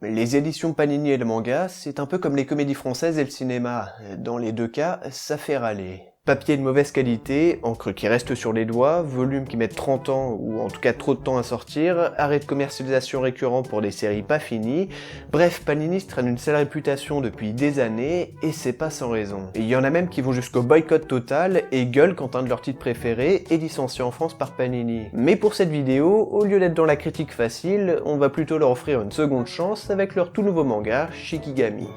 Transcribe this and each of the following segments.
Les éditions Panini et le manga, c'est un peu comme les comédies françaises et le cinéma. Dans les deux cas, ça fait râler. Papier de mauvaise qualité, encre qui reste sur les doigts, volumes qui mettent 30 ans ou en tout cas trop de temps à sortir, arrêt de commercialisation récurrent pour des séries pas finies, bref, Panini traîne une sale réputation depuis des années et c'est pas sans raison. Il y en a même qui vont jusqu'au boycott total et gueulent quand un de leurs titres préférés est licencié en France par Panini. Mais pour cette vidéo, au lieu d'être dans la critique facile, on va plutôt leur offrir une seconde chance avec leur tout nouveau manga, Shikigami.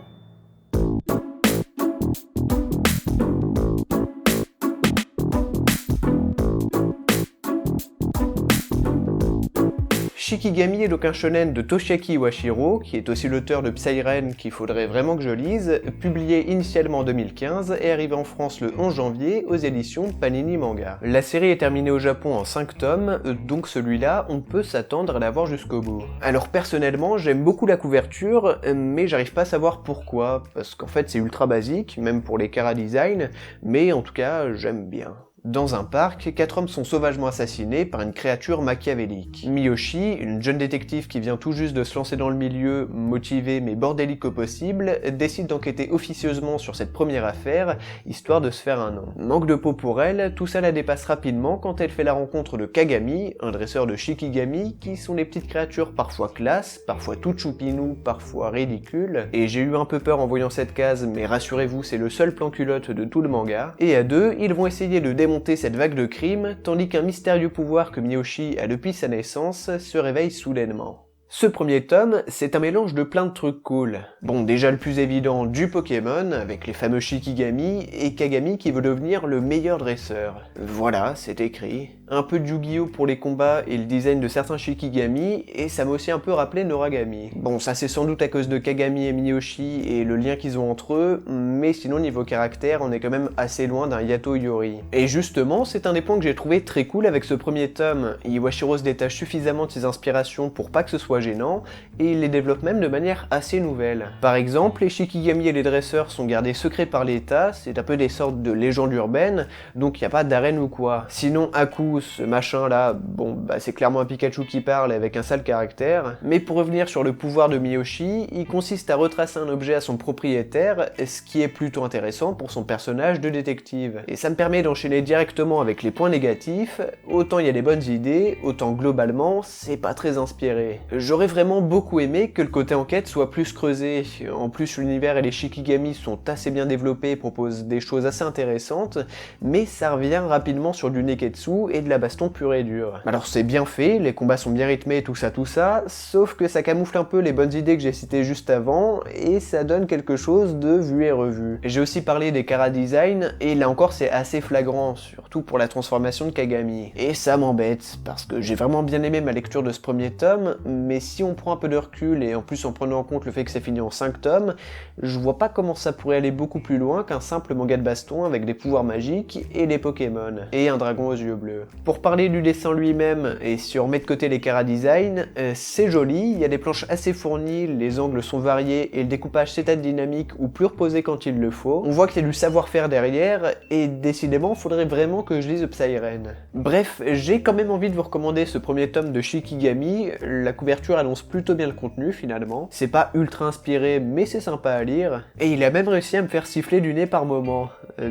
Shikigami est donc un shonen de Toshiaki Iwashiro, qui est aussi l'auteur de Psy-Ren qu'il faudrait vraiment que je lise, publié initialement en 2015 et arrivé en France le 11 janvier aux éditions Panini Manga. La série est terminée au Japon en 5 tomes, donc celui-là, on peut s'attendre à l'avoir jusqu'au bout. Alors personnellement, j'aime beaucoup la couverture, mais j'arrive pas à savoir pourquoi, parce qu'en fait c'est ultra basique, même pour les chara design, mais en tout cas, j'aime bien. Dans un parc, 4 hommes sont sauvagement assassinés par une créature machiavélique. Miyoshi, une jeune détective qui vient tout juste de se lancer dans le milieu, motivée mais bordélique au possible, décide d'enquêter officieusement sur cette première affaire, histoire de se faire un nom. Manque de peau pour elle, tout ça la dépasse rapidement quand elle fait la rencontre de Kagami, un dresseur de Shikigami, qui sont des petites créatures parfois classe, parfois toutes choupinou, parfois ridicules, et j'ai eu un peu peur en voyant cette case, mais rassurez-vous, c'est le seul plan culotte de tout le manga, et à deux, ils vont essayer de démonter cette vague de crimes, tandis qu'un mystérieux pouvoir que Miyoshi a depuis sa naissance se réveille soudainement. Ce premier tome, c'est un mélange de plein de trucs cool. Bon, déjà le plus évident, du Pokémon, avec les fameux Shikigami, et Kagami qui veut devenir le meilleur dresseur. Voilà, c'est écrit. Un peu de Yu-Gi-Oh pour les combats et le design de certains Shikigami, et ça m'a aussi un peu rappelé Noragami. Bon, ça c'est sans doute à cause de Kagami et Miyoshi et le lien qu'ils ont entre eux, mais sinon niveau caractère, on est quand même assez loin d'un Yato Yori. Et justement, c'est un des points que j'ai trouvé très cool avec ce premier tome. Iwashiro se détache suffisamment de ses inspirations pour pas que ce soit gênant, et il les développe même de manière assez nouvelle. Par exemple, les Shikigami et les dresseurs sont gardés secrets par l'État, c'est un peu des sortes de légendes urbaines, donc y a pas d'arène ou quoi. Sinon, Aku, ce machin là, bon bah c'est clairement un Pikachu qui parle avec un sale caractère, mais pour revenir sur le pouvoir de Miyoshi, il consiste à retracer un objet à son propriétaire, ce qui est plutôt intéressant pour son personnage de détective. Et ça me permet d'enchaîner directement avec les points négatifs, autant il y a des bonnes idées, autant globalement, c'est pas très inspiré. J'aurais vraiment beaucoup aimé que le côté enquête soit plus creusé, en plus l'univers et les Shikigami sont assez bien développés et proposent des choses assez intéressantes, mais ça revient rapidement sur du neketsu et de la baston pure et dure. Alors c'est bien fait, les combats sont bien rythmés, tout ça, sauf que ça camoufle un peu les bonnes idées que j'ai citées juste avant, et ça donne quelque chose de vu et revu. J'ai aussi parlé des chara design, et là encore c'est assez flagrant, surtout pour la transformation de Kagami. Et ça m'embête, parce que j'ai vraiment bien aimé ma lecture de ce premier tome, mais si on prend un peu de recul, et en plus en prenant en compte le fait que c'est fini en 5 tomes, je vois pas comment ça pourrait aller beaucoup plus loin qu'un simple manga de baston avec des pouvoirs magiques et des Pokémon, et un dragon aux yeux bleus. Pour parler du dessin lui-même, et si on met de côté les chara design, c'est joli, il y a des planches assez fournies, les angles sont variés et le découpage c'est à dynamique ou plus reposé quand il le faut. On voit qu'il y a du savoir-faire derrière, et décidément faudrait vraiment que je lise Psy-Ren. Bref, j'ai quand même envie de vous recommander ce premier tome de Shikigami, la couverture annonce plutôt bien le contenu finalement, c'est pas ultra inspiré mais c'est sympa à lire, et il a même réussi à me faire siffler du nez par moment,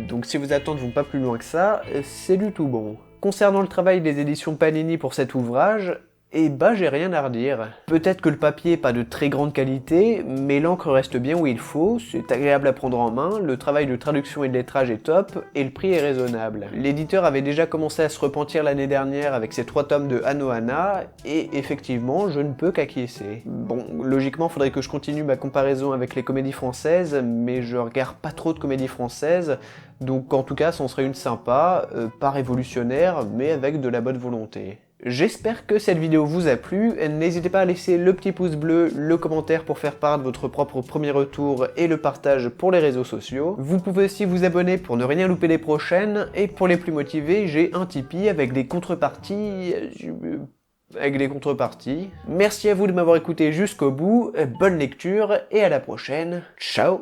donc si vos attentes vont pas plus loin que ça, c'est du tout bon. Concernant le travail des éditions Panini pour cet ouvrage, eh bah j'ai rien à redire. Peut-être que le papier est pas de très grande qualité, mais l'encre reste bien où il faut, c'est agréable à prendre en main, le travail de traduction et de lettrage est top, et le prix est raisonnable. L'éditeur avait déjà commencé à se repentir l'année dernière avec ses 3 tomes de Anohana, et effectivement, je ne peux qu'acquiescer. Bon, logiquement, faudrait que je continue ma comparaison avec les comédies françaises, mais je regarde pas trop de comédies françaises, donc en tout cas, c'en serait une sympa, pas révolutionnaire, mais avec de la bonne volonté. J'espère que cette vidéo vous a plu, n'hésitez pas à laisser le petit pouce bleu, le commentaire pour faire part de votre propre premier retour et le partage pour les réseaux sociaux. Vous pouvez aussi vous abonner pour ne rien louper les prochaines, et pour les plus motivés, j'ai un Tipeee avec des contreparties... Merci à vous de m'avoir écouté jusqu'au bout, bonne lecture et à la prochaine, ciao.